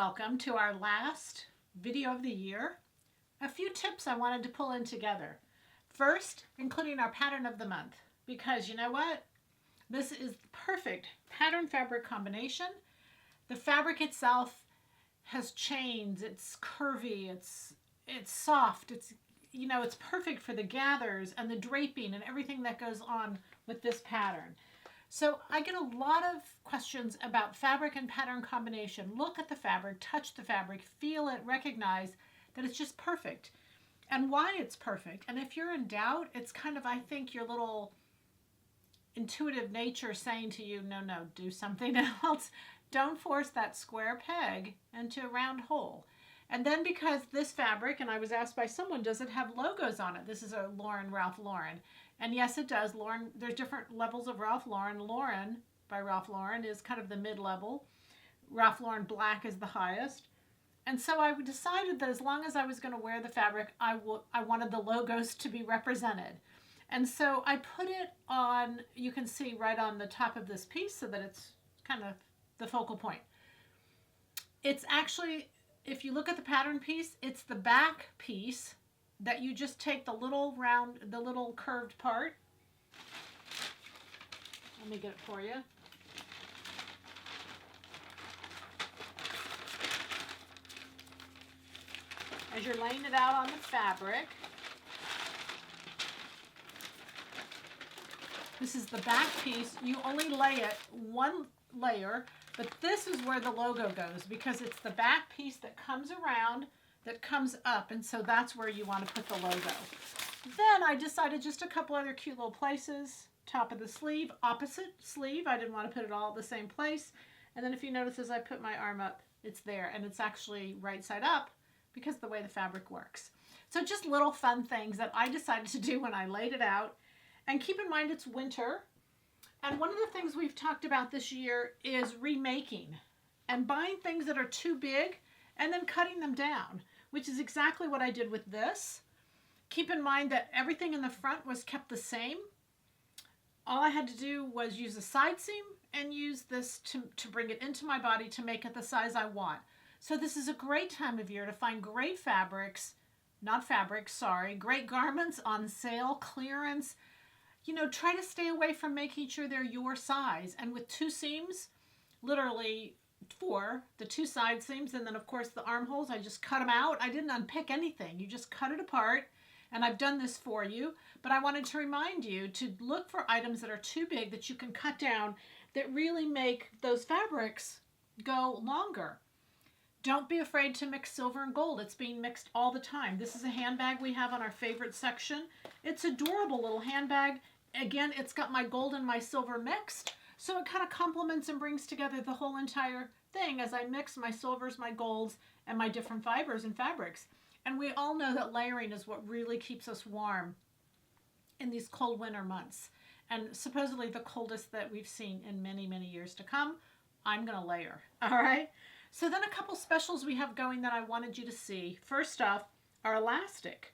welcome to our last video of the year. A few tips I wanted to pull in together. First, including our pattern of the month, because you know what? This is the perfect pattern fabric combination. The fabric itself has chains, it's curvy, it's soft, it's perfect for the gathers and the draping and everything that goes on with this pattern. So I get a lot of questions about fabric and pattern combination. Look at the fabric, touch the fabric, feel it, recognize that it's just perfect and why it's perfect. And if you're in doubt, it's kind of, I think, your little intuitive nature saying to you, no, do something else. Don't force that square peg into a round hole. And then because this fabric, and I was asked by someone, does it have logos on it? This is a Ralph Lauren. And yes, it does. Lauren, there's different levels of Ralph Lauren. Lauren by Ralph Lauren is kind of the mid-level. Ralph Lauren Black is the highest. And so I decided that as long as I was going to wear the fabric, I wanted the logos to be represented. And so I put it on, you can see right on the top of this piece so that it's kind of the focal point. It's actually, if you look at the pattern piece, it's the back piece that you just take the little round, the little curved part. Let me get it for you. As you're laying it out on the fabric, this is the back piece. You only lay it one layer, but this is where the logo goes because it's the back piece that comes around, that comes up, and so that's where you want to put the logo. Then I decided just a couple other cute little places. Top of the sleeve, opposite sleeve. I didn't want to put it all at the same place. And then if you notice as I put my arm up, it's there, and it's actually right side up because of the way the fabric works. So just little fun things that I decided to do when I laid it out. And keep in mind it's winter. And one of the things we've talked about this year is remaking and buying things that are too big and then cutting them down, which is exactly what I did with this. Keep in mind that everything in the front was kept the same. All I had to do was use a side seam and use this to bring it into my body to make it the size I want. So this is a great time of year to find great great garments on sale, clearance. Try to stay away from making sure they're your size. And with two seams, literally four, the two side seams, and then of course the armholes, I just cut them out. I didn't unpick anything. You just cut it apart, and I've done this for you. But I wanted to remind you to look for items that are too big that you can cut down that really make those fabrics go longer. Don't be afraid to mix silver and gold. It's being mixed all the time. This is a handbag we have on our favorite section. It's adorable little handbag. Again, it's got my gold and my silver mixed, so it kind of complements and brings together the whole entire thing as I mix my silvers, my golds, and my different fibers and fabrics. And we all know that layering is what really keeps us warm in these cold winter months. And supposedly the coldest that we've seen in many, many years to come. I'm going to layer. All right? So then a couple specials we have going that I wanted you to see. First off, our elastic.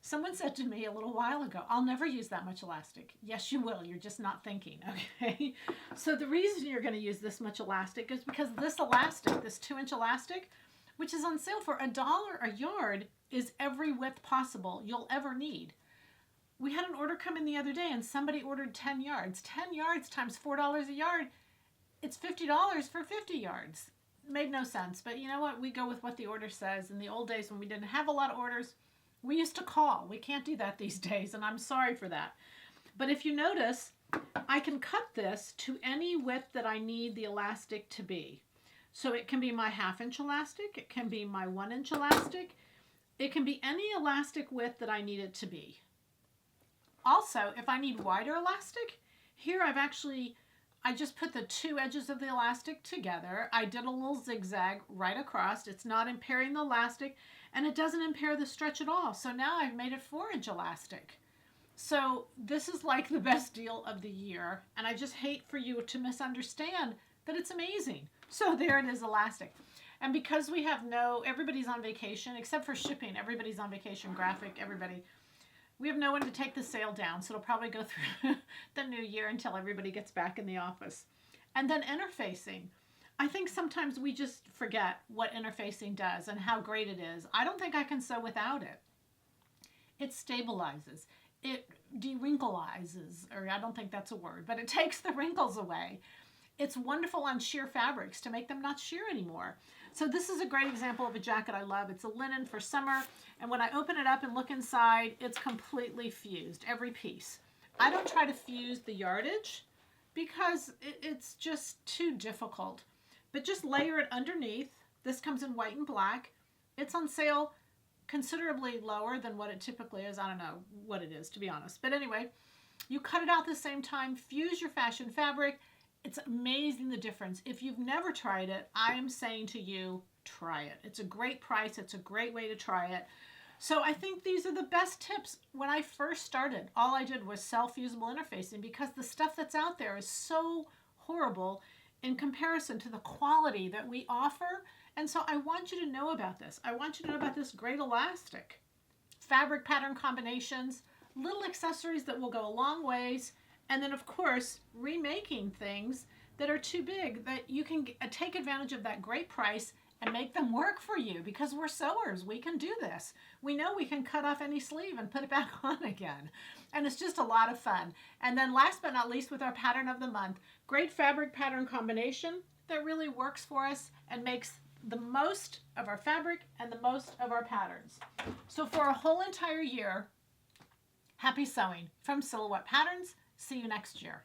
Someone said to me a little while ago, I'll never use that much elastic. Yes, you will. You're just not thinking, okay? So the reason you're going to use this much elastic is because this elastic, this 2-inch elastic, which is on sale for $1 a yard, is every width possible you'll ever need. We had an order come in the other day and somebody ordered 10 yards. 10 yards times $4 a yard, it's $50 for 50 yards. Made no sense, but you know what? We go with what the order says. In the old days when we didn't have a lot of orders, we used to call. We can't do that these days, and I'm sorry for that. But if you notice, I can cut this to any width that I need the elastic to be. So it can be my 1/2-inch elastic. It can be my 1-inch elastic. It can be any elastic width that I need it to be. Also, if I need wider elastic, here I just put the two edges of the elastic together. I did a little zigzag right across. It's not impairing the elastic, and it doesn't impair the stretch at all. So now I've made it 4-inch elastic. So this is like the best deal of the year, and I just hate for you to misunderstand that it's amazing. So there it is, elastic. And because we have everybody's on vacation, except for shipping, everybody's on vacation, graphic, everybody. We have no one to take the sale down, so it'll probably go through the new year until everybody gets back in the office. And then interfacing. I think sometimes we just forget what interfacing does and how great it is. I don't think I can sew without it. It stabilizes. It de-wrinkleizes, or I don't think that's a word, but it takes the wrinkles away. It's wonderful on sheer fabrics to make them not sheer anymore. So this is a great example of a jacket I love. It's a linen for summer, and when I open it up and look inside, it's completely fused, every piece. I don't try to fuse the yardage because it's just too difficult. But just layer it underneath. This comes in white and black. It's on sale considerably lower than what it typically is. I don't know what it is, to be honest. But anyway, you cut it out the same time, fuse your fashion fabric. It's amazing the difference. If you've never tried it, I am saying to you, try it. It's a great price. It's a great way to try it. So I think these are the best tips. When I first started, all I did was sell fusible interfacing because the stuff that's out there is so horrible in comparison to the quality that we offer. And so I want you to know about this. I want you to know about this great elastic, fabric pattern combinations, little accessories that will go a long ways, and then of course remaking things that are too big that you can take advantage of that great price and make them work for you, because we're sewers. We can do this. We know we can cut off any sleeve and put it back on again. And it's just a lot of fun. And then last but not least, with our pattern of the month, great fabric pattern combination that really works for us and makes the most of our fabric and the most of our patterns. So for a whole entire year, happy sewing from Silhouette Patterns. See you next year.